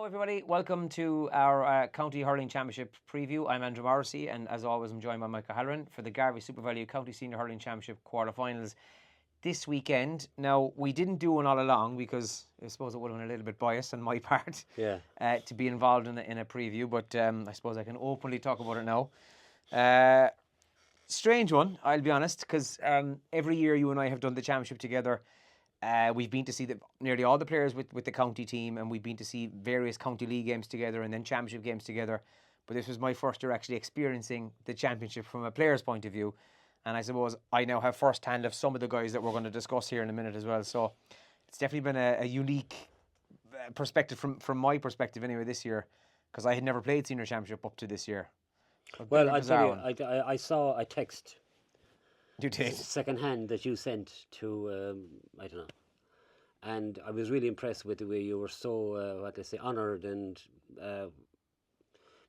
Hello everybody, welcome to our County Hurling Championship preview. I'm Andrew Morrissey and as always I'm joined by Michael Halloran for the Garveys SuperValu County Senior Hurling Championship quarterfinals this weekend. Now we didn't do one all along because I suppose it would have been a little bit biased on my part to be involved in a preview, but I suppose I can openly talk about it now. Strange one, I'll be honest, because every year you and I have done the championship together. We've been to see nearly all the players with the county team, and we've been to see various county league games together and then championship games together. But this was my first year actually experiencing the championship from a player's point of view. And I suppose I now have first hand of some of the guys that we're going to discuss here in a minute as well. So it's definitely been a unique perspective from my perspective anyway this year, because I had never played senior championship up to this year. Well, I tell you, I saw a text. You did? Second hand that you sent to, I don't know. And I was really impressed with the way you were so, honoured and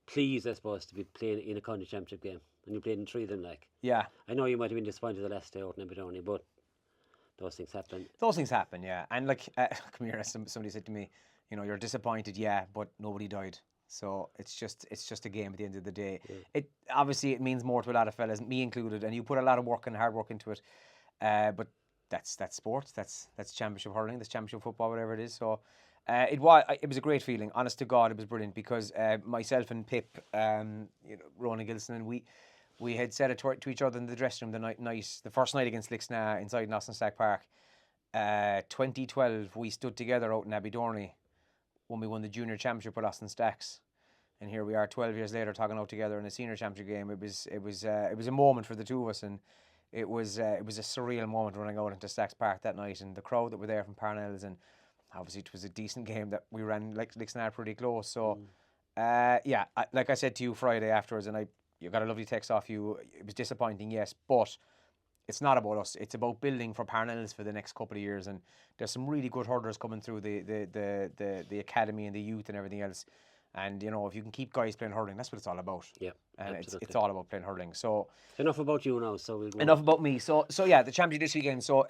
pleased, I suppose, to be playing in a county championship game. And you played in three of them, like. Yeah. I know you might have been disappointed the last day out in Aberdeen, but those things happen. Those things happen, yeah. And like, come here, somebody said to me, you're disappointed, yeah, but nobody died. So it's just a game at the end of the day. Yeah. It means more to a lot of fellas, me included, and you put a lot of work and hard work into it. But that's sports. That's championship hurling. That's championship football, whatever it is. So it was a great feeling. Honest to God, it was brilliant because myself and Pip, Ronan Gilson, and we had said it to each other in the dressing room the first night against Lixna inside Stack Park. 2012, we stood together out in Aberdeen when we won the junior championship with Austin Stacks, and here we are 12 years later talking out together in a senior championship game. It was a moment for the two of us, and it was a surreal moment running out into Stacks Park that night, and the crowd that were there from Parnells, and obviously it was a decent game that we ran like Lixna pretty close. So like I said to you Friday afterwards, and you got a lovely text off you. It was disappointing, yes, but it's not about us. It's about building for Parnells for the next couple of years, and there's some really good hurlers coming through the academy and the youth and everything else. And if you can keep guys playing hurling, that's what it's all about. Yeah, and it's all about playing hurling. So enough about you now. So enough about me. So yeah, the championship this weekend. So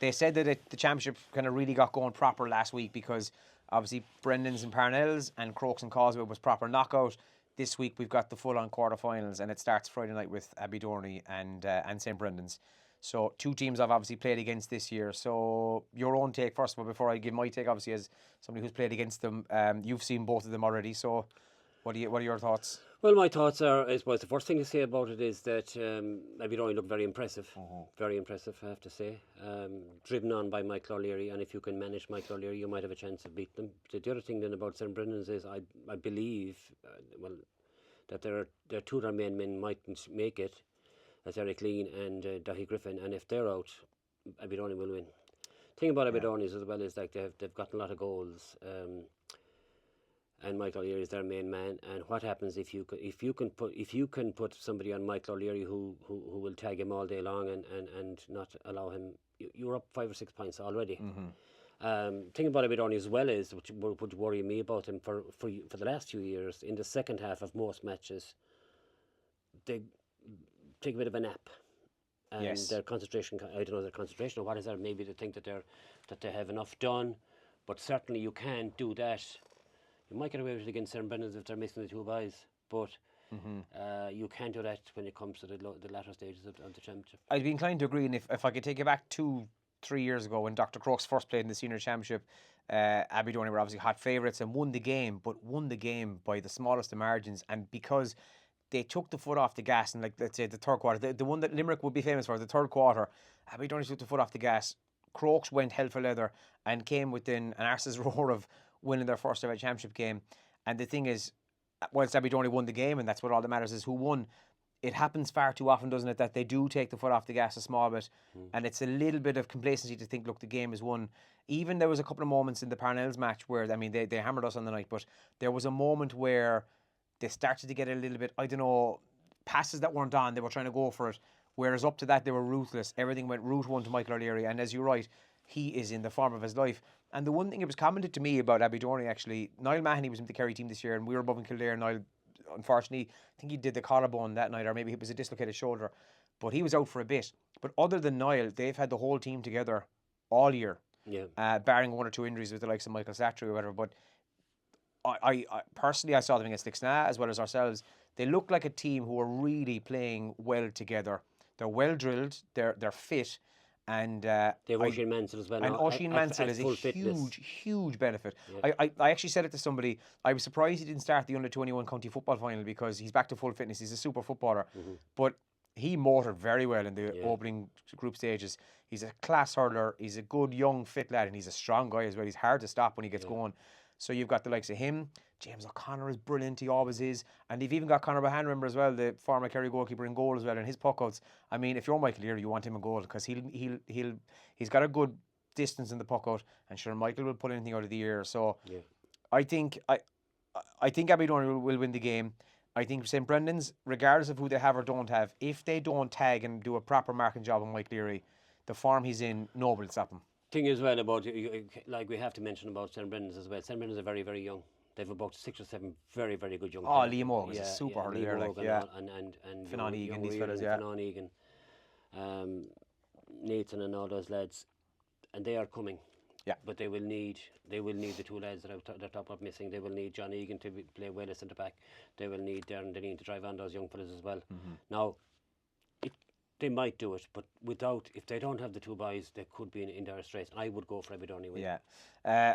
they said that the championship kind of really got going proper last week because obviously Brendan's and Parnells and Crokes and Causeway was proper knockout. This week we've got the full-on quarterfinals, and it starts Friday night with Aberdeen and St Brendan's. So two teams I've obviously played against this year. So your own take first of all, before I give my take, obviously as somebody who's played against them. You've seen both of them already. So what are your thoughts? Well, my thoughts are, I suppose the first thing to say about it is that Aberdeen look very impressive. Very impressive, I have to say. Driven on by Michael O'Leary, and if you can manage Michael O'Leary, you might have a chance of beating them. The other thing then about St Brendan's is I believe, that there are two of their main men mightn't make it. That's Eric Lean and Dahi Griffin, and if they're out, Aberdeen will win. The thing about Aberdeen as well is like they've gotten a lot of goals, and Michael O'Leary is their main man. And what happens if you can put somebody on Michael O'Leary who will tag him all day long and not allow him? You're up 5 or 6 points already. Thing about Aberdeen as well is which would worry me about him for the last few years. In the second half of most matches, they take a bit of a nap, and their concentration. I don't know their concentration or what is there. Maybe they think that they have enough done, but certainly you can't do that. You might get away with it against St Brendan's if they're missing the two guys, but you can't do that when it comes to the latter stages of the championship. I'd be inclined to agree, and if I could take you back 2-3 years ago when Dr. Crokes first played in the senior championship, Aberdeen were obviously hot favourites and won the game, but won the game by the smallest of margins, and because they took the foot off the gas in, like, let's say, the third quarter. The one that Limerick would be famous for, the third quarter, Aberdeen took the foot off the gas. Crokes went hell for leather and came within an arse's roar of winning their first ever championship game. And the thing is, whilst Aberdeen won the game, and that's what all that matters is who won, it happens far too often, doesn't it, that they do take the foot off the gas a small bit. And it's a little bit of complacency to think, look, the game is won. Even there was a couple of moments in the Parnells match where, they hammered us on the night, but there was a moment where they started to get a little bit, passes that weren't on, they were trying to go for it. Whereas up to that, they were ruthless. Everything went route one to Michael O'Leary. And as you're right, he is in the form of his life. And the one thing it was commented to me about Aberdeen, actually, Niall Mahoney was in the Kerry team this year, and we were above in Kildare. Niall, unfortunately, I think he did the collarbone that night, or maybe it was a dislocated shoulder. But he was out for a bit. But other than Niall, they've had the whole team together all year. Yeah. Barring one or two injuries with the likes of Michael Satry or whatever. But I personally, I saw them against Lixna as well as ourselves. They look like a team who are really playing well together. They're well drilled. They're fit, and They have Oisin Mansell as well and now Oisin Mansell at is a full fitness. huge benefit. Yeah. I actually said it to somebody. I was surprised he didn't start the under-21 county football final because he's back to full fitness. He's a super footballer, but he motored very well in the opening group stages. He's a class hurler. He's a good young fit lad, and he's a strong guy as well. He's hard to stop when he gets going. So you've got the likes of him. James O'Connor is brilliant. He always is. And they've even got Conor Bahan, remember, as well, the former Kerry goalkeeper, in goal as well. And his puckouts. I mean, if you're Michael Leary, you want him in goal because he's got a good distance in the puckout. And sure, Michael will pull anything out of the air. So I think Aberdeen will win the game. I think St. Brendan's, regardless of who they have or don't have, if they don't tag and do a proper marking job on Mike Leary, the form he's in, nobody will stop him. Thing as well about, like we have to mention about St. Brendan's as well. St. Brendan's are very, very young. They've about 6 or 7 very, very good young players. Liam Morgan is a super hurler there, like, and Finan Egan, these fellas, Finan Egan, Nathan and all those lads, and they are coming. Yeah. But they will need the two lads that are top up missing. They will need John Egan to play well as centre back. They will need Darren Deneen to drive on those young fellas as well. Now, they might do it, but if they don't have the two boys, they could be in dire straits. I would go for Aberdeen win. Yeah,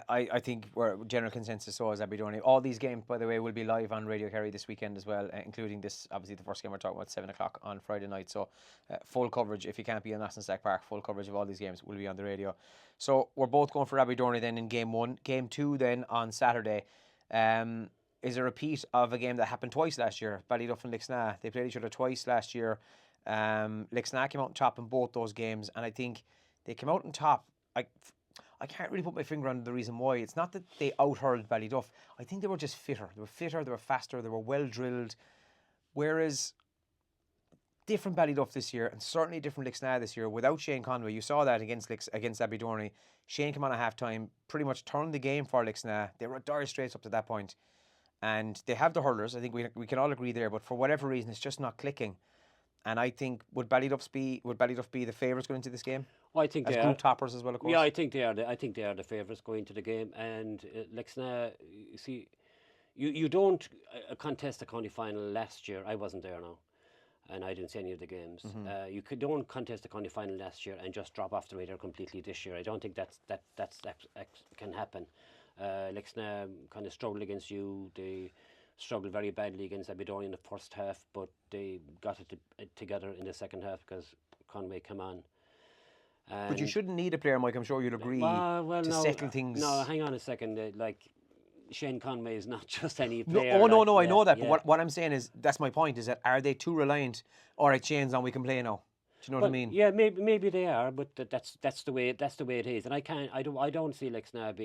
I think general consensus so is Aberdeen. All these games, by the way, will be live on Radio Kerry this weekend as well, including this, obviously the first game we're talking about, 7 o'clock on Friday night. So full coverage, if you can't be in Aston Stack Park, full coverage of all these games will be on the radio. So we're both going for Aberdeen then in game 1. Game 2 then on Saturday is a repeat of a game that happened twice last year. Ballyduff and Lixna, they played each other twice last year. Lixna came out on top in both those games, and I think they came out on top. I can't really put my finger on the reason why. It's not that they out-hurled Ballyduff. I think they were just fitter. They were fitter, they were faster, they were well drilled. Whereas different Ballyduff this year, and certainly different Lixna this year, without Shane Conway, you saw that against Aberdeen. Shane came on at half-time, pretty much turned the game for Lixna. They were at dire straits up to that point. And they have the hurlers, I think we can all agree there, but for whatever reason, it's just not clicking. And I think would Ballyduff be the favourites going into this game? I think as they group are toppers as well, of course. Yeah, I think they are. I think they are the favourites going into the game. And Lixna, you see, you don't contest the county final last year. I wasn't there now, and I didn't see any of the games. You don't contest the county final last year and just drop off the radar completely this year. I don't think that can happen. Lixna kind of struggled against you. They struggled very badly against Aberdeen in the first half, but they got it together in the second half because Conway came on. But you shouldn't need a player, Mike, I'm sure you'd agree, to settle things. No, hang on a second. Shane Conway is not just any player. I know that. But what I'm saying is, that's my point, is that are they too reliant? All right, Shane's on, we can play now. Do you know what I mean? Yeah, maybe they are, but that's the way it is. And I don't see Lixna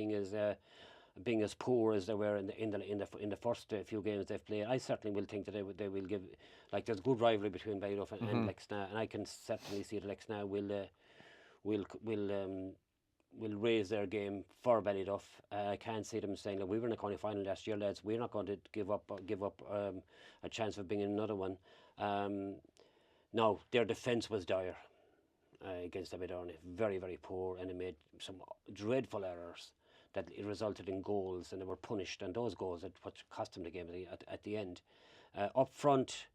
being as poor as they were in the first few games they've played. I certainly will think that they will give, like, there's a good rivalry between Ballyduff and Lixna, and I can certainly see that Lixna will raise their game for Ballyduff. I can't see them saying, "Look, we were in the county final last year, lads. We're not going to give up a chance of being in another one." No, their defence was dire against Aberdeen, very, very poor, and they made some dreadful errors that it resulted in goals, and they were punished, and those goals are what cost them the game at the end. Up front,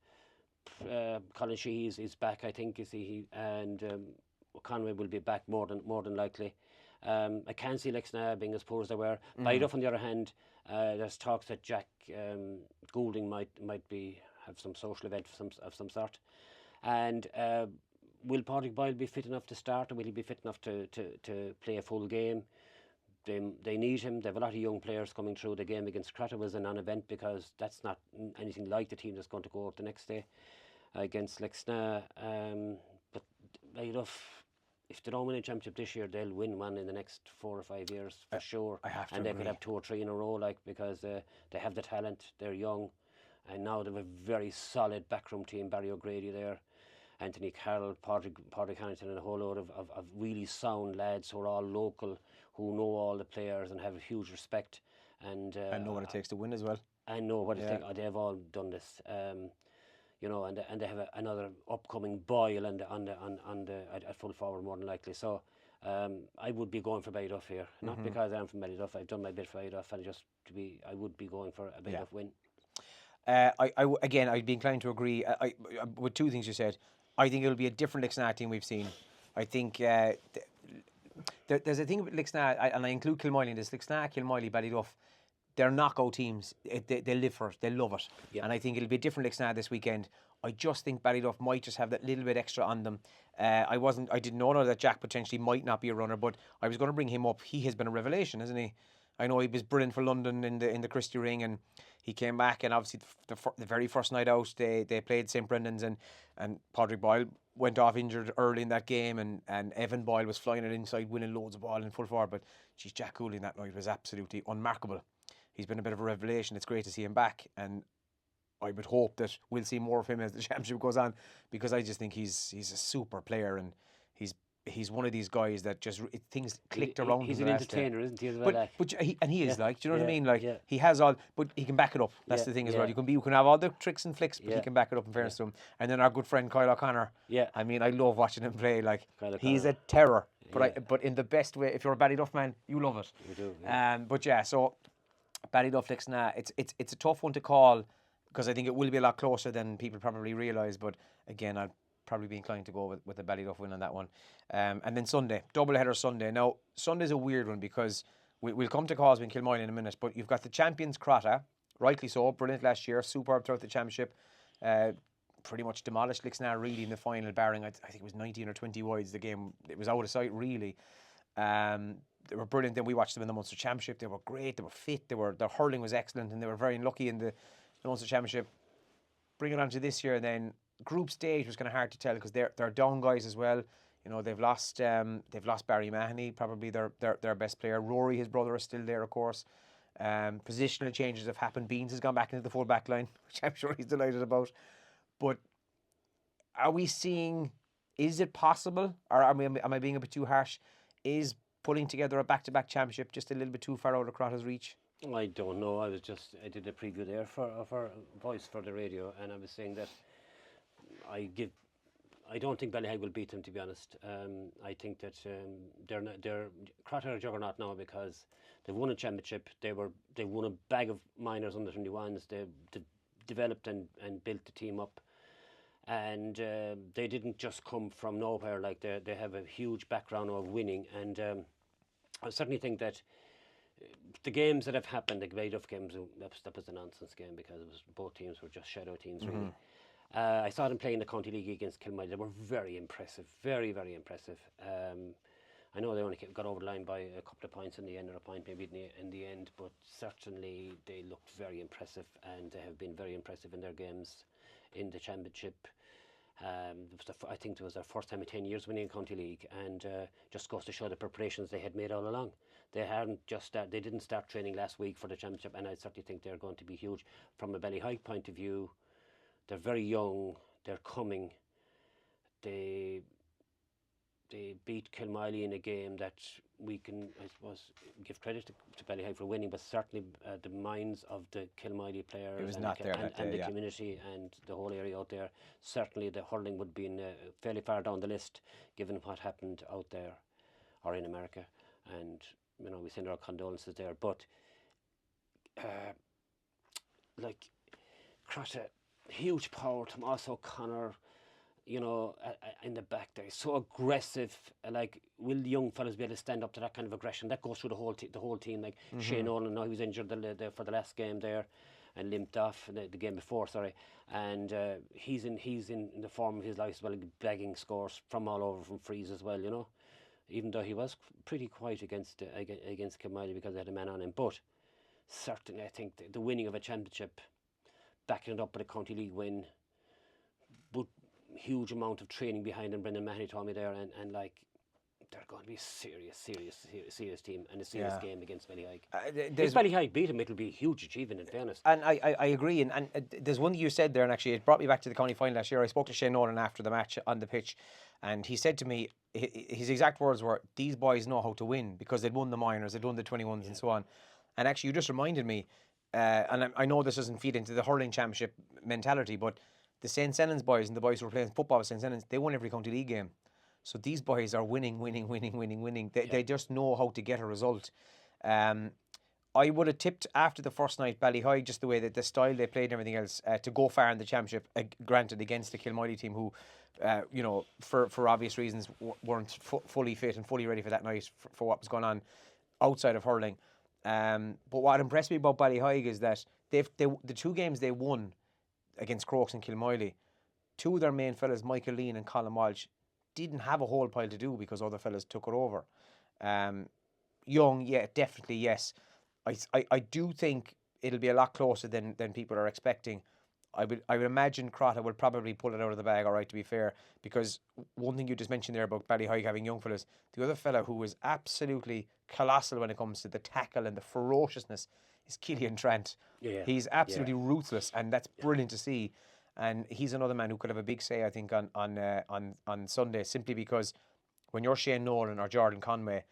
Colin Sheehy is back, I think, and Conway will be back more than likely. I can't see Lixna being as poor as they were. Ballyduff, on the other hand, there's talks that Jack Goulding might have some social event of some sort, and will Patrick Boyle be fit enough to start, or will he be fit enough to play a full game? They need him. They have a lot of young players coming through. The game against Cratta was a non-event because that's not anything like the team that's going to go out the next day against Lixna. But Ballyduff, if they don't win a championship this year, they'll win one in the next 4 or 5 years for sure. I have to and agree. They could have 2 or 3 in a row, because they have the talent. They're young, and now they have a very solid backroom team. Barry O'Grady there, Anthony Carroll, Padraig Harrington, and a whole load of really sound lads who are all local, who know all the players and have a huge respect and know what it takes to win as well. And know what it takes. They've all done this, and they have another upcoming Boyle at full forward more than likely. So I would be going for Ballyduff here, not because I'm from Ballyduff. I've done my bit for Ballyduff, and I would be going for a Ballyduff win. Again, I'd be inclined to agree. With two things you said. I think it'll be a different Lixnaw team we've seen. I think there's a thing with Lixnaw, and I include Kilmiley in this. Lixnaw, Kilmiley, Ballyduff, they're knockout teams. They live for it. They love it. Yep. And I think it'll be a different Lixnaw this weekend. I just think Ballyduff might just have that little bit extra on them. I didn't know that Jack potentially might not be a runner, but I was going to bring him up. He has been a revelation, isn't he? I know he was brilliant for London in the Christie Ring, and he came back, and obviously the very first night out they played St Brendan's, and Padraig Boyle went off injured early in that game, and Evan Boyle was flying it inside, winning loads of ball in full forward. But geez, Jack Cooley that night was absolutely unmarkable. He's been a bit of a revelation. It's great to see him back, and I would hope that we'll see more of him as the championship goes on, because I just think he's a super player, and he's one of these guys that just things clicked around. He's an entertainer, isn't he? As well, he is like, do you know what I mean? Like he has all, but he can back it up. That's the thing as well. You can have all the tricks and flicks, but he can back it up. In fairness to him. And then our good friend Kyle O'Connor. Yeah, I mean, I love watching him play. Like he's a terror. But but in the best way. If you're a Ballyduff man, you love it. You do. Yeah. But yeah, so Ballyduff Lixnaw, it's a tough one to call, because I think it will be a lot closer than people probably realise. But again, I'd probably be inclined to go with the Ballyduff win on that one. And then Sunday, doubleheader Sunday. Now, Sunday's a weird one, because we'll come to Cosby and Kilmoyle in a minute, but you've got the champions Crotta, rightly so, brilliant last year, superb throughout the championship, pretty much demolished Lixnaw really in the final, barring I think it was 19 or 20 wides. The game, it was out of sight really. They were brilliant. Then we watched them in the Munster Championship. They were great. They were fit. Their hurling was excellent, and they were very unlucky in the Munster Championship. Bring it on to this year, then group stage was kind of hard to tell, because they're down guys as well. You know, they've lost Barry Mahoney, probably their best player. Rory, his brother, is still there, of course. Positional changes have happened. Beans has gone back into the full back line, which I'm sure he's delighted about. But are we seeing? Is it possible, or am I being a bit too harsh? Is putting together a back-to-back championship just a little bit too far out of Crotta's reach? I don't know. I did a pretty good air of our voice for the radio, and I was saying that I don't think Ballyhag will beat them, to be honest. I think that they're Crotta are a juggernaut now, because they've won a championship. They won a bag of minors under 21s. They developed and built the team up, and they didn't just come from nowhere. Like they have a huge background of winning, and I certainly think that the games that have happened, the Garveys games, that was a nonsense game, because both teams were just shadow teams really. I saw them playing the County League against Kilmiley. They were very impressive, very, very impressive. I know they only got over the line by a couple of points in the end, or a point maybe in the end, but certainly they looked very impressive, and they have been very impressive in their games in the championship. I think it was their first time in 10 years winning County League, and just goes to show the preparations they had made all along. They didn't start training last week for the championship, and I certainly think they're going to be huge. From a Ballyhike point of view, they're very young, they're coming. They beat Kilmiley in a game that we can, I suppose, give credit to Ballyhike for winning, but certainly the minds of the Kilmiley players and the community and the whole area out there, certainly the hurling would be fairly far down the list, given what happened out there or in America. And you know, we send our condolences there. But like Crotta, huge power. Tomas O'Connor, you know, in the back there, so aggressive. Like, will the young fellas be able to stand up to that kind of aggression? That goes through the whole team. Like Shane Nolan, now he was injured for the last game there, and limped off the game before. Sorry, and he's in the form of his life as well, bagging scores from all over, from frees as well. You know, even though he was pretty quiet against Kilmiley because they had a man on him, but certainly I think the winning of a championship, backing it up with a County League win, but huge amount of training behind them. Brendan Mahoney told me there, and like, they're going to be a serious team, and a serious game against Ballyhike. If Ballyhike beat them, it'll be a huge achievement, in fairness. And I agree, and there's one thing you said there, and actually it brought me back to the county final last year. I spoke to Shane Nolan after the match on the pitch, and he said to me, his exact words were, these boys know how to win, because they'd won the minors, they'd won the 21s and so on. And actually you just reminded me, and I know this doesn't feed into the hurling championship mentality, but the St. Senans boys and the boys who were playing football with St. Senans, they won every county league game. So these boys are winning. They just know how to get a result. I would have tipped after the first night Ballyhigh, just the way that the style they played and everything else, to go far in the championship, granted against the Kilmoily team who, for obvious reasons weren't fully fit and fully ready for that night for what was going on outside of hurling. But what impressed me about Ballyhigh is that the 2 games they won against Crokes and Kilmoily, 2 of their main fellas, Michael Lean and Colin Walsh, didn't have a whole pile to do because other fellas took it over. Young, yeah, definitely, yes. I do think it'll be a lot closer than people are expecting. I would imagine Crotta will probably pull it out of the bag, all right, to be fair, because one thing you just mentioned there about Ballyhigh having young fellas, the other fella who is absolutely colossal when it comes to the tackle and the ferociousness is Killian Trent. Yeah. He's absolutely ruthless, and that's brilliant to see. And he's another man who could have a big say, I think, on Sunday, simply because when you're Shane Nolan or Jordan Conway,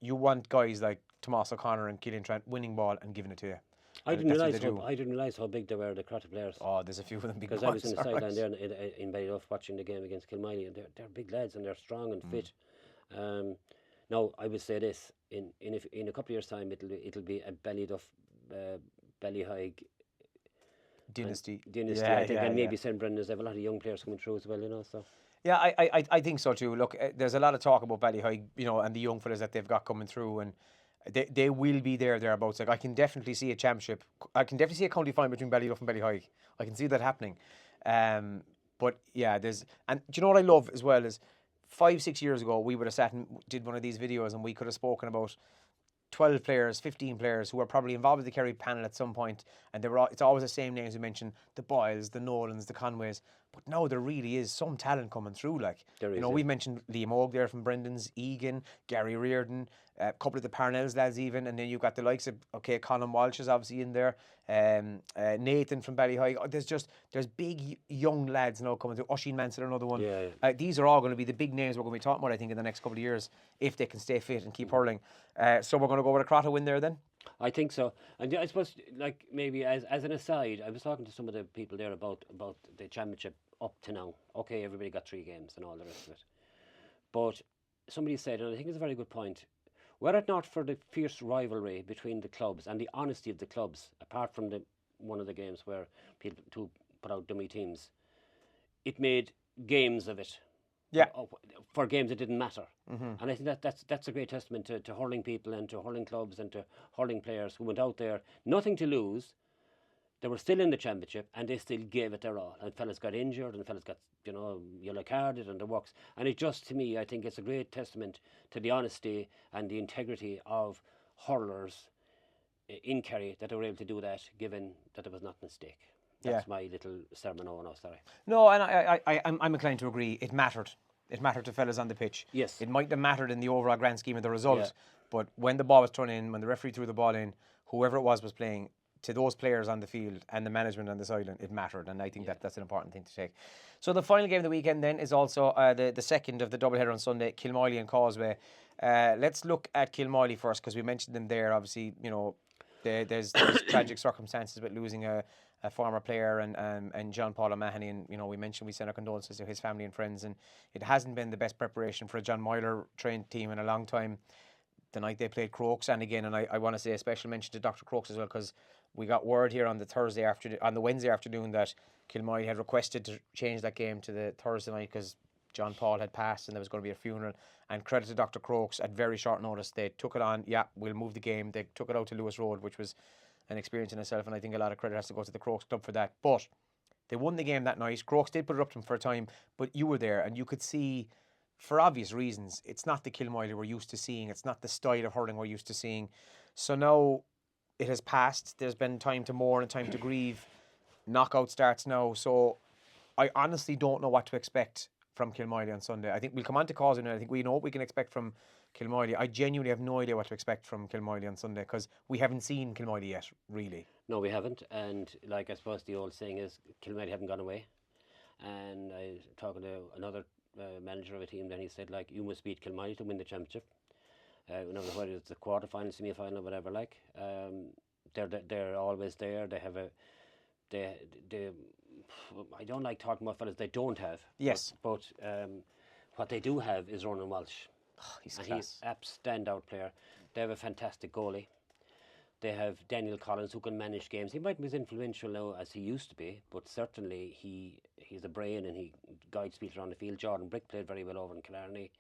you want guys like Tomas O'Connor and Killian Trent winning ball and giving it to you. I didn't realise how big they were, the Crotta players. Oh, there's a few of them big because boys. I was on the sideline there in Ballyduff watching the game against Kilmiley, and they're big lads and they're strong and fit. Now I would say this: in a couple of years' time, it'll be a Ballyduff, Ballyhigh dynasty. I think, and maybe St Brendan's. They have a lot of young players coming through as well, So. Yeah, I think so too. Look, there's a lot of talk about Ballyhigh, and the young fellas that they've got coming through, and they will be thereabouts. Like, I can definitely see a championship. I can definitely see a county final between Ballyduff and Ballyhigh. I can see that happening. But yeah, do you know what I love as well is 5-6 years ago we would have sat and did one of these videos and we could have spoken about 12 players, 15 players who are probably involved with the Kerry panel at some point, and it's always the same names we mentioned: the Boyles, the Nolans, the Conways. But now there really is some talent coming through. Like, we mentioned Liam Og there from Brendan's, Egan, Gary Reardon, a couple of the Parnells lads even, and then you've got the likes of Colin Walsh is obviously in there, Nathan from Ballyhigh. There's big young lads now coming through. Oisin Mansell, another one. These are all going to be the big names we're going to be talking about, I think, in the next couple of years, if they can stay fit and keep hurling. So we're going to go with a Crotta win there then? I think so. And I suppose, like, maybe as an aside, I was talking to some of the people there about the championship up to now. Okay, everybody got 3 games and all the rest of it. But somebody said, and I think it's a very good point, were it not for the fierce rivalry between the clubs and the honesty of the clubs, apart from one of the games where people put out dummy teams, it made games of it. Yeah. For games that didn't matter. And I think that's a great testament to hurling people and to hurling clubs and to hurling players who went out there, nothing to lose. They were still in the championship and they still gave it their all. And fellas got injured and fellas got, yellow carded and the works. And it just, to me, I think it's a great testament to the honesty and the integrity of hurlers in Kerry that they were able to do that, given that it was not a mistake. That's my little sermon. Oh, no, sorry. No, and I'm inclined to agree. It mattered. It mattered to fellas on the pitch. Yes. It might have mattered in the overall grand scheme of the result, but when the ball was thrown in, when the referee threw the ball in, whoever it was playing, to those players on the field and the management on the sideline, it mattered, and I think that's an important thing to take. So the final game of the weekend then is also the second of the doubleheader on Sunday, Kilmoily and Causeway. Let's look at Kilmoily first, because we mentioned them there. Obviously, there's tragic circumstances with losing a former player and John Paul O'Mahony, and we send our condolences to his family and friends, and it hasn't been the best preparation for a John Moyler trained team in a long time. The night they played Crokes, and I want to say a special mention to Dr. Crokes as well, because we got word here on the Wednesday afternoon that Kilmoyle had requested to change that game to the Thursday night because John Paul had passed and there was going to be a funeral. And credit to Dr. Crokes, at very short notice, they took it on. Yeah, we'll move the game. They took it out to Lewis Road, which was an experience in itself, and I think a lot of credit has to go to the Crokes club for that. But they won the game that night. Crokes did put it up to them for a time, but you were there and you could see, for obvious reasons, it's not the Kilmoyle we're used to seeing. It's not the style of hurling we're used to seeing. So now it has passed. There's been time to mourn and time to grieve. Knockout starts now. So I honestly don't know what to expect from Kilmoyle on Sunday. I think we'll come on to Causeway now. I think we know what we can expect from Kilmoyle. I genuinely have no idea what to expect from Kilmoyle on Sunday because we haven't seen Kilmoyle yet, really. No, we haven't. And I suppose the old saying is Kilmoyle haven't gone away. And I was talking to another manager of a team, then he said, you must beat Kilmoyle to win the championship. Whether it's the quarter-final, semi-final, whatever, they're always there. They have I don't like talking about fellas they don't have. Yes. But what they do have is Ronan Walsh. He's And class. he's a standout player. They have a fantastic goalie. They have Daniel Collins, who can manage games. He mightn't be as influential now as he used to be, but certainly he's a brain and he guides people around the field. Jordan Brick played very well over in Killarney.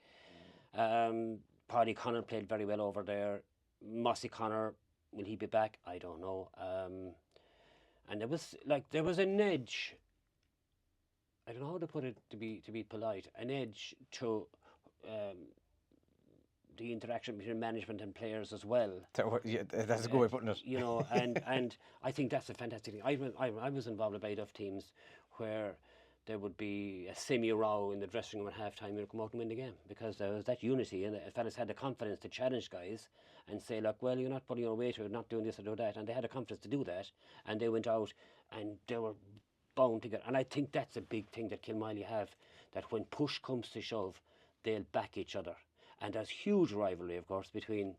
Paddy Connor played very well over there. Mossy Connor, will he be back? I don't know. And there was an edge. I don't know how to put it to be polite. An edge to the interaction between management and players as well. That's a good way of putting it. You know, and I think that's a fantastic thing. I was involved in enough teams where there would be a semi-row in the dressing room at half-time, you'd come out and win the game, because there was that unity, and the fellas had the confidence to challenge guys and say, look, well, you're not putting your weight, you're not doing this or do that, and they had the confidence to do that, and they went out and they were bound together. And I think that's a big thing that Kilmiley have, that when push comes to shove, they'll back each other. And there's huge rivalry, of course, between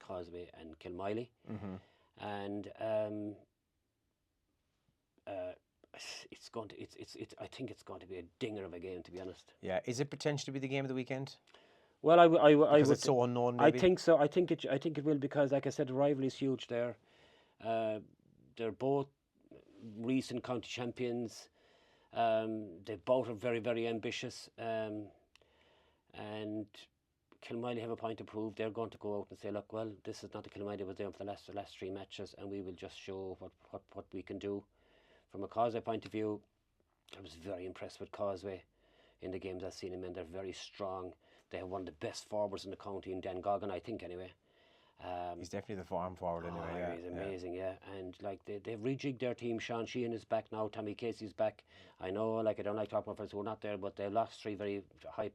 Causeway and Kilmiley. And I think it's going to be a dinger of a game, to be honest. Yeah, is it potential to be the game of the weekend? Well, I Because would. it's so unknown. Maybe? I think so. I think it will, because, like I said, the rivalry is huge there. They're both recent county champions. They both are very, very ambitious. And Kilmiley have a point to prove. They're going to go out and say, look, well, this is not the Kilmiley that was there for the last 3 matches, and we will just show what we can do. From a Causeway point of view, I was very impressed with Causeway in the games I've seen them in. They're very strong. They have one of the best forwards in the county in Dan Goggin, I think, anyway. He's definitely the farm forward anyway. Yeah, he's amazing, yeah. And like they've rejigged their team. Sean Sheehan is back now. Tommy Casey's back. I know, like, I don't like talking about players who are not there, but they've lost 3 very high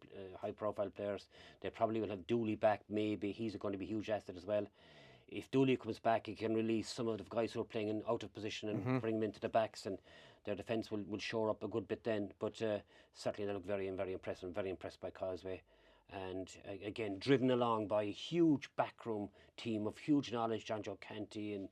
profile players. They probably will have Dooley back. Maybe he's going to be a huge asset as well. If Dooley comes back, he can release some of the guys who are playing out of position and bring them into the backs, and their defence will shore up a good bit then. But certainly they look very, very impressive. I'm very impressed by Causeway. And again, driven along by a huge backroom team of huge knowledge, John Joe Canty and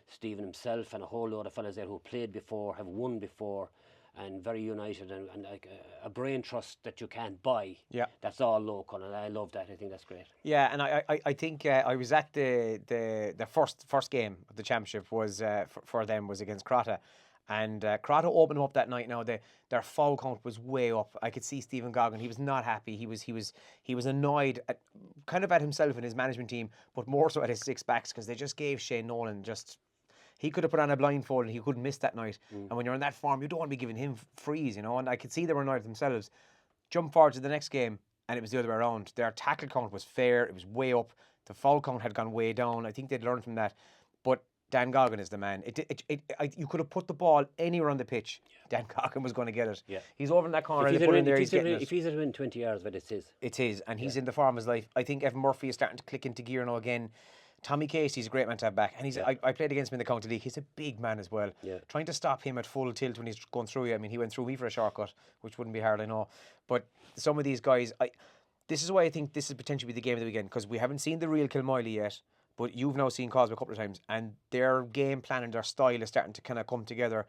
Stephen himself and a whole load of fellas there who played before, have won before, and very united, and like a brain trust that you can't buy. Yeah, that's all local, and I love that. I think that's great. Yeah, and I think I was at the first game of the championship was for them was against Crotta. And Crotta opened them up that night. Now their foul count was way up. I could see Stephen Goggin. He was not happy. He was annoyed kind of at himself and his management team, but more so at his 6 backs, because they just gave Shane Nolan he could have put on a blindfold and he couldn't miss that night. And when you're in that form, you don't want to be giving him frees, you know. And I could see they were annoyed at themselves. Jump forward to the next game, and it was the other way around. Their tackle count was fair. It was way up. The foul count had gone way down. I think they'd learned from that. But Dan Goggin is the man. You could have put the ball anywhere on the pitch. Yeah. Dan Goggin was going to get it. Yeah. He's over in that corner. If he's at win 20 yards, but it's his. It's his, and he's in the form of his life. I think Evan Murphy is starting to click into gear now again. Tommy Casey's a great man to have back, and I played against him in the county league. He's a big man as well. Yeah. Trying to stop him at full tilt when he's going through you. I mean, he went through me for a shortcut, which wouldn't be hard, I know. But some of these guys, this is why I think this is potentially the game of the weekend, because we haven't seen the real Kilmiley yet. But you've now seen Causeway a couple of times, and their game plan and their style is starting to kind of come together.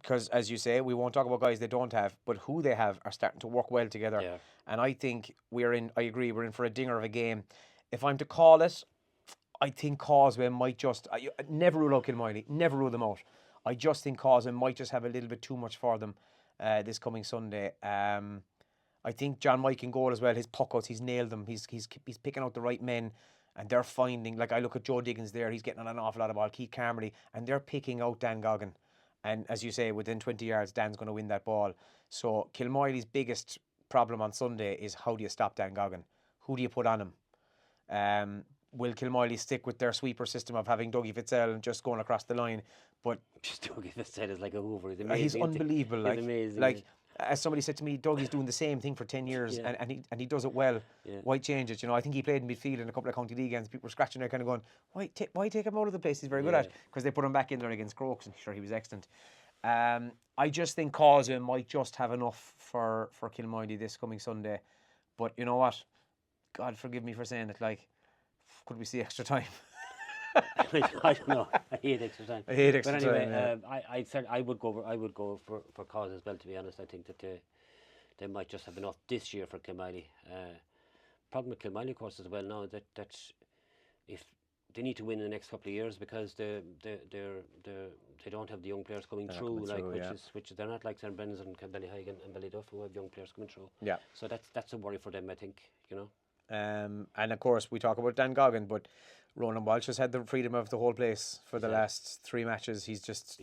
Because, as you say, we won't talk about guys they don't have, but who they have are starting to work well together. Yeah. And I think I agree, we're in for a dinger of a game. If I'm to call it, I think Causeway might just... never rule out Kilmiley, never rule them out. I just think Causeway might just have a little bit too much for them this coming Sunday. I think John Mike in goal as well, his puck-outs, he's nailed them. He's picking out the right men. And they're finding, like I look at Joe Diggins there, he's getting on an awful lot of ball, Keith Carmody, and they're picking out Dan Goggin. And as you say, within 20 yards, Dan's going to win that ball. So Kilmiley's biggest problem on Sunday is, how do you stop Dan Goggin? Who do you put on him? Will Kilmiley stick with their sweeper system of having Dougie Fitzell and just going across the line? But just Dougie Fitzell is like a hoover. He's amazing. He's unbelievable. He's amazing. Like, as somebody said to me, Dougie's doing the same thing for 10 years and he does it well. Yeah. Why change it? You know, I think he played in midfield in a couple of county league games. People were scratching their kind of going, why take him out of the place he's very good at? Because they put him back in there against Crokes, and sure, he was excellent. I just think Causeway might just have enough for Kilmiley this coming Sunday. But you know what? God forgive me for saying it, like, could we see extra time? I don't know. I hate extra time. But anyway, I would go for Causeway as well, to be honest. I think that they might just have enough this year for Kilmiley. Problem with Kilmiley, of course, as well now that if they need to win in the next couple of years because they don't have the young players coming through, which they're not like St. Brendan's and Ballyheigue and Ballyduff who have young players coming through. Yeah. So that's a worry for them, I think. And of course we talk about Dan Goggin, but Ronan Walsh has had the freedom of the whole place for the last 3 matches. He's just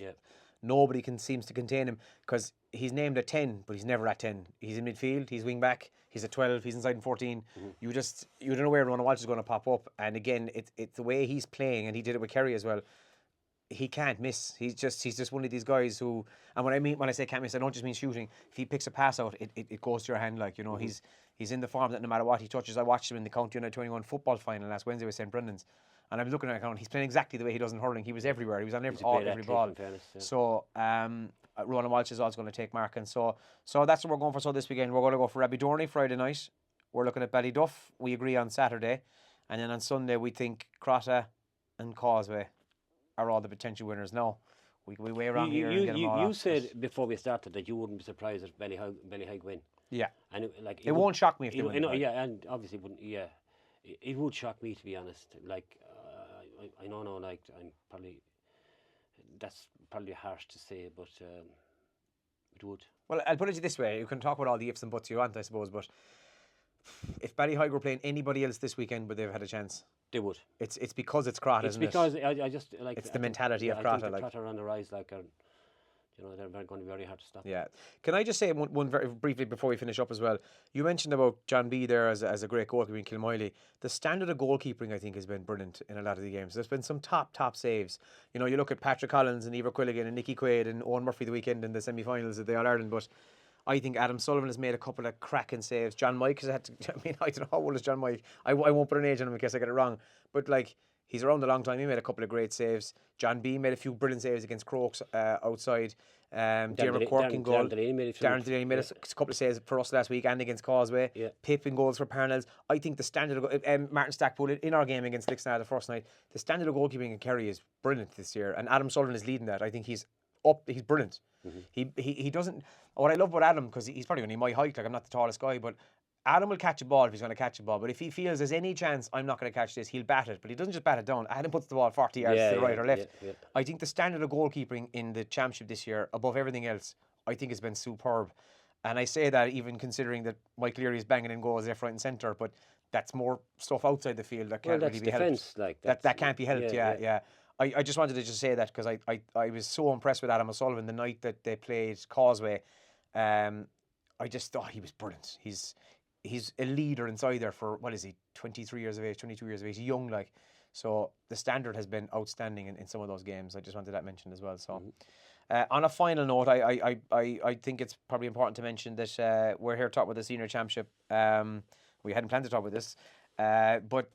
nobody seems to contain him because he's named at 10, but he's never at 10. He's in midfield, he's wing back, he's at 12, he's inside in 14. You don't know where Ronan Walsh is going to pop up. And again, it's the way he's playing, and he did it with Kerry as well. He can't miss. He's just one of these guys who, and when I say can't miss, I don't just mean shooting. If he picks a pass out, it goes to your hand. Like, he's in the form that no matter what he touches. I watched him in the County Under 21 football final last Wednesday with St. Brendan's, and I'm looking at it, he's playing exactly the way he does in hurling. He was everywhere. He was on every ball. Fairness, So Ronan Walsh is also going to take mark, and so that's what we're going for. So this weekend we're going to go for Rabbydorney Friday night. We're looking at Ballyduff. We agree on Saturday, and then on Sunday we think Crotta and Causeway are all the potential winners. No, we weigh around here and get them all You said before we started that you wouldn't be surprised if Ballyheigue win. Yeah, and it won't shock me if they win. And obviously wouldn't. Yeah, it would shock me, to be honest. Like I know now, like that's probably harsh to say, but it would. Well, I'll put it this way: you can talk about all the ifs and buts you want, I suppose, but if Ballyheigue were playing anybody else this weekend, would they have had a chance? They would. It's because it's Crotta, isn't it? It's because I just like. It's the mentality of Crotta. I think Crotta are on the rise, they're going to be very hard to stop. Yeah. Can I just say one very briefly before we finish up as well? You mentioned about John B there as a great goalkeeper in Kilmiley. The standard of goalkeeping, I think, has been brilliant in a lot of the games. There's been some top saves. You look at Patrick Collins and Eva Quilligan and Nicky Quaid and Owen Murphy the weekend in the semi-finals of the All-Ireland, but I think Adam Sullivan has made a couple of cracking saves. John Mike has had to, I don't know how old is John Mike. I won't put an age on him in case I get it wrong. But he's around a long time. He made a couple of great saves. John B made a few brilliant saves against Crokes outside. Jeremy Quirk in goal. Darren Delaney made a couple of saves for us last week and against Causeway. Yeah. Pip in goals for Parnells. I think the standard of Martin Stackpool in our game against Lixnaw the first night, the standard of goalkeeping in Kerry is brilliant this year, and Adam Sullivan is leading that. I think he's brilliant. He doesn't. What I love about Adam, because he's probably only my height, like I'm not the tallest guy, but Adam will catch a ball if he's going to catch a ball. But if he feels there's any chance I'm not going to catch this, he'll bat it. But he doesn't just bat it down. Adam puts the ball 40 yards to the right or left. Yeah. I think the standard of goalkeeping in the championship this year, above everything else, I think has been superb. And I say that even considering that Mike Leary is banging in goals left, right and centre, but that's more stuff outside the field that can't really be helped. That can't be helped, yeah. I just wanted to just say that because I was so impressed with Adam O'Sullivan the night that they played Causeway. I just thought he was brilliant. He's a leader inside there for, what is he, 22 years of age, he's young like. So the standard has been outstanding in some of those games. I just wanted that mentioned as well. So on a final note, I think it's probably important to mention that we're here to talk about the senior championship. We hadn't planned to talk about this, but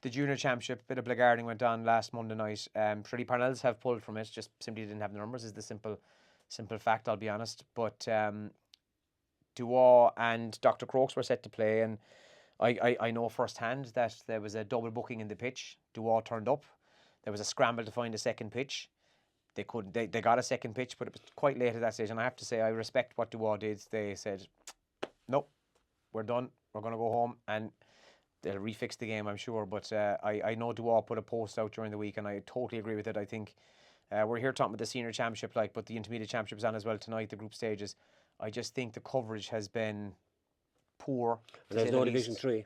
the junior championship, bit of blackguarding went on last Monday night. Trinity Parnells have pulled from it, just simply didn't have the numbers, is the simple fact, I'll be honest. But Duaw and Dr. Crokes were set to play, and I know firsthand that there was a double booking in the pitch. Duaw turned up. There was a scramble to find a second pitch. They got a second pitch, but it was quite late at that stage. And I have to say, I respect what Duaw did. They said, nope, we're done. We're going to go home, and they'll refix the game, I'm sure. But I know Duaw put a post out during the week, and I totally agree with it. I think we're here talking about the senior championship, but the intermediate championship is on as well tonight, the group stages. I just think the coverage has been poor. There's no Division 3.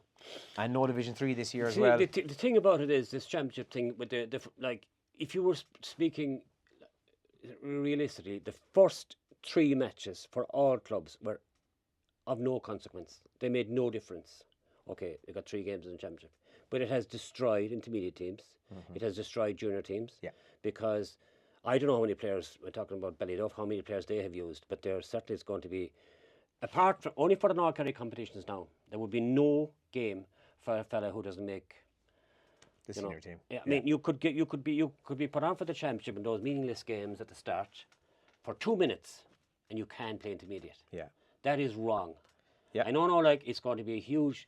And no Division 3 this year as well. The thing about it is, this championship thing, with if you were speaking realistically, the first 3 matches for all clubs were of no consequence. They made no difference. Okay, they got 3 games in the championship. But it has destroyed intermediate teams. It has destroyed junior teams. Yeah. Because I don't know how many players, we're talking about Ballyduff, how many players they have used, but there certainly is going to be, apart from, only for the North Kerry competitions now, there would be no game for a fella who doesn't make the senior team. Yeah, I mean, you could be put on for the championship in those meaningless games at the start for 2 minutes, and you can play intermediate. Yeah. That is wrong. Yeah. I know it's going to be a huge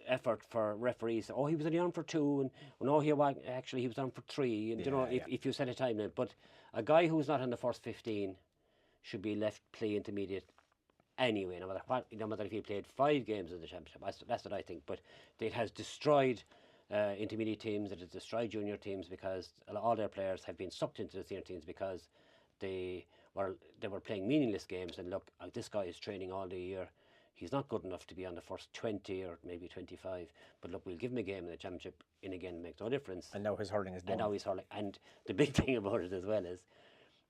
effort for referees. Oh, he was only on for 2, and no, he was on for 3. And if you set a time limit, but a guy who's not in the first 15 should be left play intermediate anyway, no matter if he played 5 games in the championship. That's what I think. But it has destroyed intermediate teams. It has destroyed junior teams because all their players have been sucked into the senior teams because they were playing meaningless games. And look, this guy is training all the year. He's not good enough to be on the first 20 or maybe 25. But look, we'll give him a game in the championship. And again, it makes no difference. And now his hurling is done. And now he's hurling. And the big thing about it as well is,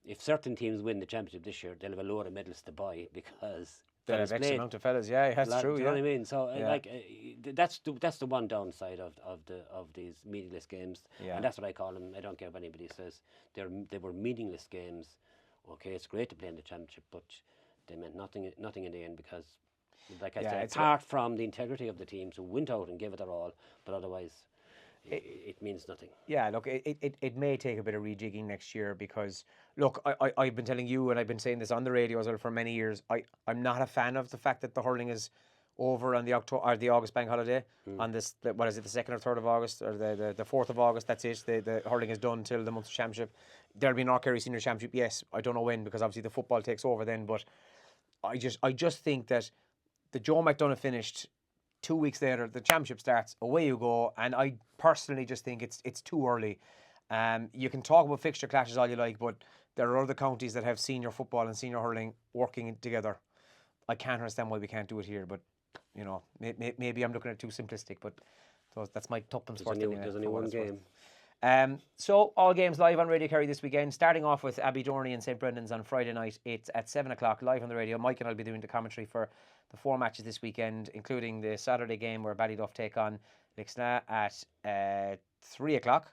if certain teams win the championship this year, they'll have a load of medals to buy because they have X amount of fellas. Yeah, that's true. Do you know what I mean? So that's the one downside of these meaningless games. Yeah. And that's what I call them. I don't care if anybody says they were meaningless games. Okay, it's great to play in the championship, but they meant nothing in the end because, like I said, apart from the integrity of the teams who went out and gave it their all, but otherwise. It means nothing. Yeah, look, it may take a bit of rejigging next year because, look, I've been telling you and I've been saying this on the radio as well for many years. I'm not a fan of the fact that the hurling is over on the August bank holiday on this. What is it, the 2nd or 3rd of August or the 4th of August? That's it. The hurling is done till the month of championship. There'll be an North Kerry Senior Championship. Yes, I don't know when because obviously the football takes over then. But I just think that the Joe McDonagh finished. 2 weeks later, the championship starts, away you go, and I personally just think it's too early. You can talk about fixture clashes all you like, but there are other counties that have senior football and senior hurling working together. I can't understand why we can't do it here, but you know, maybe I'm looking at it too simplistic, but that's my tuppence worth. There's only one game. So all games live on Radio Kerry this weekend, starting off with Abbeydorney and St Brendan's on Friday night. It's at 7 o'clock live on the radio. Mike and I'll be doing the commentary for the 4 matches this weekend, including the Saturday game where Ballyduff take on Lixna at 3 o'clock,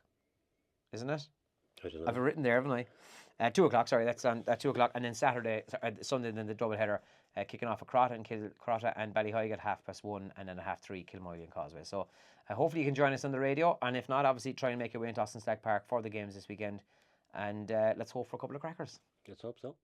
isn't it? I don't know. I've written there, haven't I? 2 o'clock, sorry, that's on at 2 o'clock, and then Sunday, then the double header, kicking off at Crotta and Ballyhoig at 1:30, and then at 3:30 Kilmoyle and Causeway. So hopefully you can join us on the radio, and if not, obviously try and make your way into Austin Stag Park for the games this weekend, and let's hope for a couple of crackers. Let's hope so.